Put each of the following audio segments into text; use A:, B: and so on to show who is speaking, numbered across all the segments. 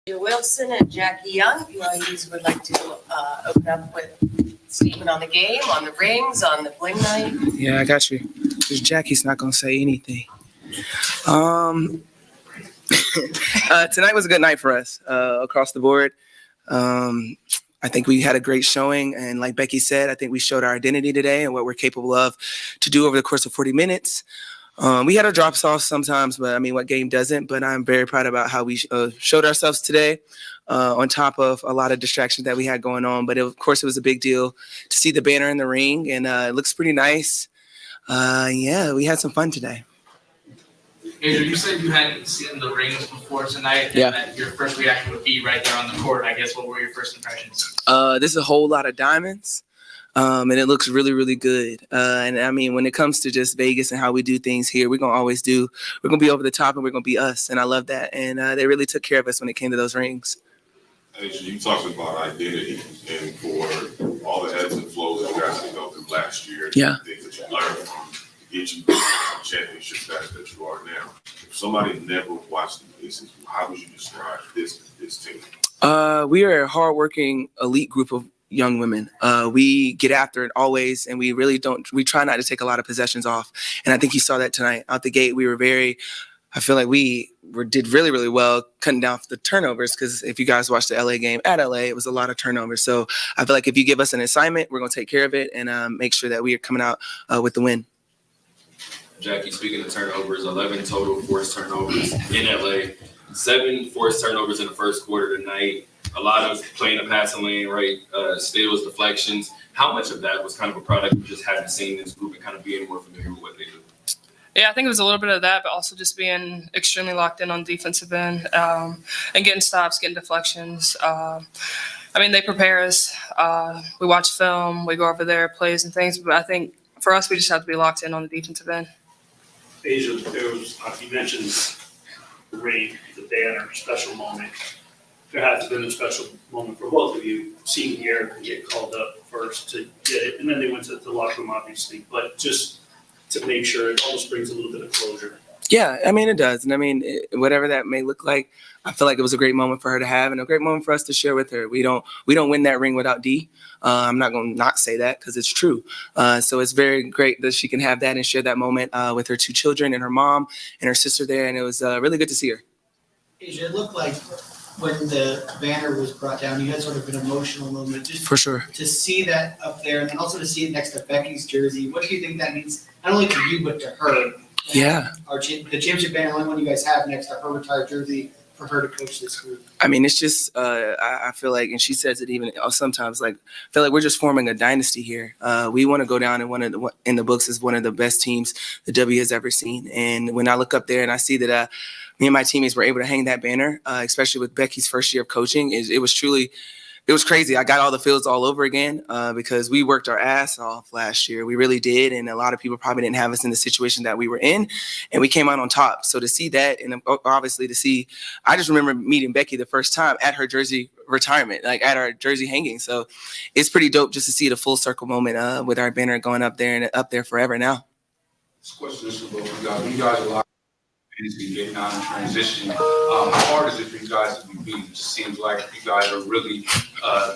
A: Wilson and Jackie Young, if you ladies would like to open up with a statement on the game, on the rings, on the bling night.
B: Yeah, I got you. Because Jackie's not going to say anything. Tonight was a good night for us across the board. I think we had a great showing. And like Becky said, I think we showed our identity today and what we're capable of to do over the course of 40 minutes. We had our drops off sometimes, but I mean, what game doesn't? But I'm very proud about how we showed ourselves today on top of a lot of distractions that we had going on. But of course, it was a big deal to see the banner in the ring, and it looks pretty nice. Yeah, we had some fun today.
C: Adrian, you said you hadn't seen the rings before tonight, and that your first reaction would be right there on the court. I guess, what were your first impressions?
B: This is a whole lot of diamonds. And it looks really, really good. And I mean, when it comes to just Vegas and how we do things here, we're going to be over the top and we're going to be us. And I love that. And they really took care of us when it came to those rings.
D: You talked about identity and for all the ebbs and flows that you guys have go through last year.
B: Yeah.
D: Things that you learned from to get you the championship status that you are now. If somebody never watched the Aces, how would you describe this team?
B: We are a hardworking elite group of young women. We get after it always, and we try not to take a lot of possessions off. And I think you saw that tonight. Out the gate, I feel like we did really, really well cutting down the turnovers, because if you guys watched the LA game at LA, it was a lot of turnovers. So I feel like if you give us an assignment, we're going to take care of it and make sure that we are coming out with the win.
E: Jackie, speaking of turnovers, 11 total forced turnovers in LA, 7 forced turnovers in the first quarter tonight. A lot of playing the passing lane, right? Steals, deflections. How much of that was kind of a product of just having seen this group and kind of being more familiar with what they do?
F: Yeah, I think it was a little bit of that, but also just being extremely locked in on defensive end and getting stops, getting deflections. I mean, they prepare us. We watch film, we go over their plays and things, but I think for us, we just have to be locked in on the defensive end.
G: Asia, there was, you mentioned the ring, the banner, special moment. There has been a special moment for both of you, seeing Garrett get called up first to get it, and then they went to the locker room, obviously, but just to make sure it almost brings a little bit of closure.
B: Yeah, I mean, it does. And I mean, whatever that may look like, I feel like it was a great moment for her to have and a great moment for us to share with her. We don't win that ring without D. I'm not going to not say that because it's true. So it's very great that she can have that and share that moment with her 2 children and her mom and her sister there. And it was really good to see her.
H: Asia, it looked like when the banner was brought down, you had sort of an emotional moment. Just
B: for sure.
H: To see that up there and then also to see it next to Becky's jersey, what do you think that means, not only to you, but to her?
B: Yeah.
H: The championship banner, only one you guys have next to her retired jersey, for her to coach this group.
B: I mean, it's just, I feel like, and she says it even sometimes, like, I feel like we're just forming a dynasty here. We want to go down in the books as one of the best teams the W has ever seen. And when I look up there and I see that me and my teammates were able to hang that banner, especially with Becky's first year of coaching, it was crazy. I got all the feels all over again because we worked our ass off last year. We really did. And a lot of people probably didn't have us in the situation that we were in. And we came out on top. So to see that, and obviously I just remember meeting Becky the first time at her jersey retirement, like at our jersey hanging. So it's pretty dope just to see the full circle moment with our banner going up there and up there forever now.
I: This question is for both of you guys. When you guys are locked in, getting out in transition, how hard is it for you guys to be beaten? It just seems like you guys are really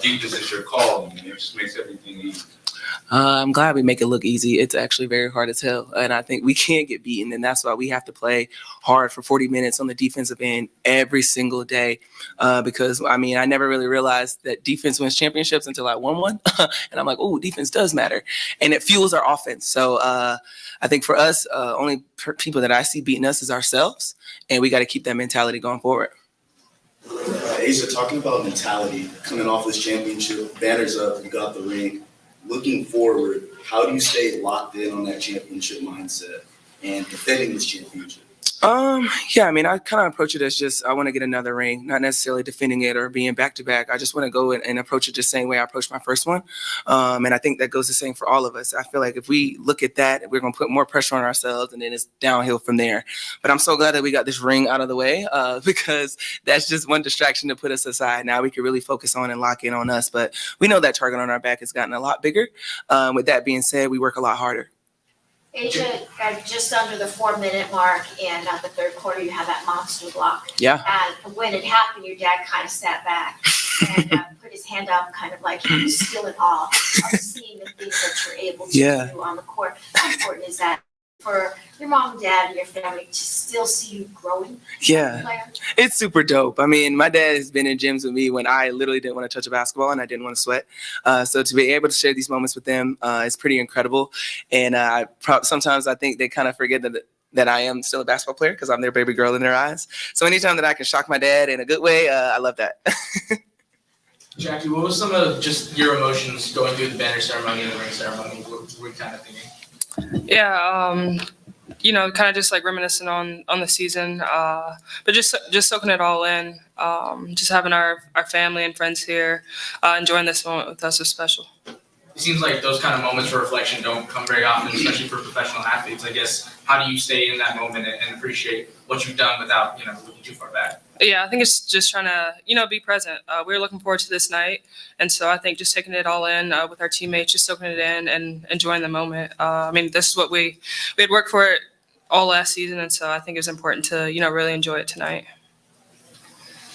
I: deep. This is your call, and it just makes everything easy.
B: I'm glad we make it look easy. It's actually very hard as hell. And I think we can't get beaten. And that's why we have to play hard for 40 minutes on the defensive end every single day. Because, I mean, I never really realized that defense wins championships until I won one. And I'm like, oh, defense does matter. And it fuels our offense. So I think for us, only people that I see beating us is ourselves. And we got to keep that mentality going forward.
J: Asia, talking about mentality, coming off this championship, banners up, you got the ring. Looking forward, how do you stay locked in on that championship mindset and defending this championship?
B: Yeah, I mean, I kind of approach it as just, I want to get another ring, not necessarily defending it or being back-to-back. I just want to go and approach it the same way I approached my first one. And I think that goes the same for all of us. I feel like if we look at that, we're going to put more pressure on ourselves and then it's downhill from there. But I'm so glad that we got this ring out of the way because that's just one distraction to put us aside. Now we can really focus on and lock in on us. But we know that target on our back has gotten a lot bigger. With that being said, we work a lot harder.
K: Asia, just under the 4-minute mark, and at the third quarter, you had that monster block.
B: Yeah.
K: And when it happened, your dad kind of sat back and put his hand up, kind of like he was still in awe of seeing the things that you're able to do on the court. How important is that for your mom and dad and your family to still see you growing?
B: Yeah, it's super dope. I mean, my dad has been in gyms with me when I literally didn't want to touch a basketball and I didn't want to sweat. So to be able to share these moments with them is pretty incredible. And sometimes I think they kind of forget that I am still a basketball player because I'm their baby girl in their eyes. So anytime that I can shock my dad in a good way, I love that.
C: Jackie, what was some of just your emotions going through the banner ceremony and the ring ceremony? What were you kind of thinking?
F: Yeah, kind of just like reminiscing on the season, but just soaking it all in. Just having our family and friends here, enjoying this moment with us is special.
C: It seems like those kind of moments for reflection don't come very often, especially for professional athletes. I guess, how do you stay in that moment and appreciate what you've done without, looking too far back?
F: Yeah, I think it's just trying to, be present. We were looking forward to this night. And so I think just taking it all in with our teammates, just soaking it in and enjoying the moment. This is what we had worked for it all last season. And so I think it was important to, really enjoy it tonight.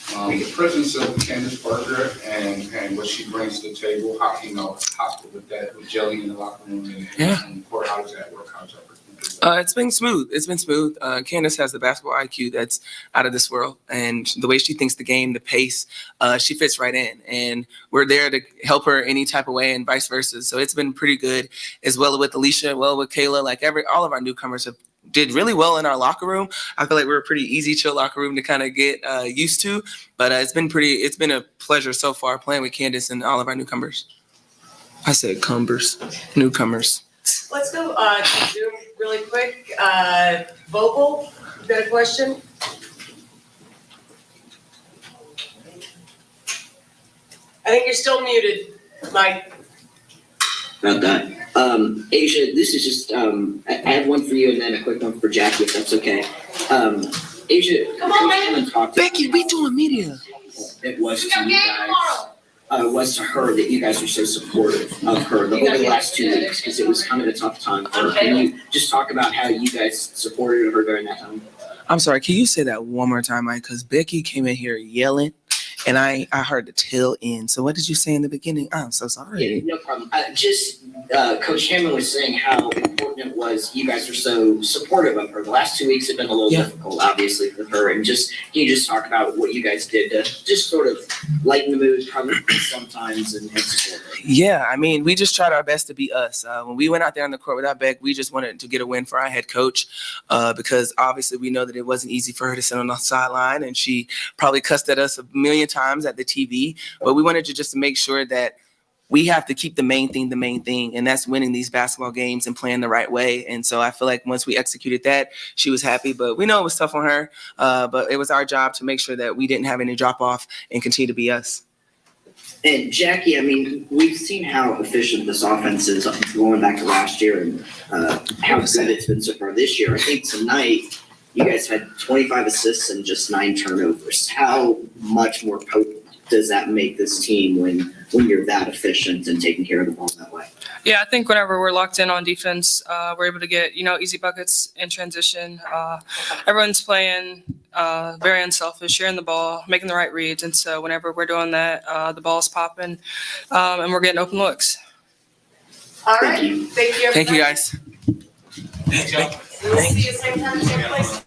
I: The presence of Candace Parker and what she brings to the table, how with Jelly in the locker room and on the court, how does that work? How does that work?
B: It's been smooth. Candace has the basketball IQ that's out of this world. And the way she thinks the game, the pace, she fits right in. And we're there to help her any type of way and vice versa. So it's been pretty good as well with Alicia, well with Kayla, all of our newcomers have did really well in our locker room. I feel like we're a pretty easy, chill locker room to kind of get used to. But it's been a pleasure so far playing with Candace and all of our newcomers. I said newcomers.
A: Let's go to Zoom really quick. Vogel, you got a question? I think you're still muted, Mike.
L: About that. Asia, this is just, I have one for you and then a quick one for Jackie, if that's okay. Asia,
A: Come on, man.
B: Becky, we doing media.
L: It was to you guys, was to her that you guys were so supportive of her over the last 2 weeks because it was kind of a tough time for her. Can you just talk about how you guys supported her during that time?
B: I'm sorry, can you say that one more time, Mike? Because Becky came in here yelling. And I heard the tail end. So what did you say in the beginning? I'm so sorry.
L: Yeah, no problem. Coach Hammon was saying how important it was you guys were so supportive of her. The last 2 weeks have been a little difficult, obviously, for her. And can you just talk about what you guys did to just sort of lighten the mood probably sometimes and support her?
B: Yeah, we just tried our best to be us. When we went out there on the court without Beck, we just wanted to get a win for our head coach because obviously we know that it wasn't easy for her to sit on the sideline. And she probably cussed at us a million times at the TV, but we wanted to make sure that we have to keep the main thing, and that's winning these basketball games and playing the right way. And so I feel like once we executed that, she was happy, but we know it was tough on her, but it was our job to make sure that we didn't have any drop off and continue to be us.
L: And Jackie, we've seen how efficient this offense is going back to last year and how good it's been so far this year. I think tonight you guys had 25 assists and just 9 turnovers. How much more potent does that make this team when you're that efficient and taking care of the ball that way?
F: Yeah, I think whenever we're locked in on defense, we're able to get, easy buckets in transition. Everyone's playing very unselfish, sharing the ball, making the right reads. And so whenever we're doing that, the ball's popping and we're getting open looks.
A: All right. Thank you.
B: Thank you, guys.
C: Thanks, y'all.
A: We'll see you same time, same place.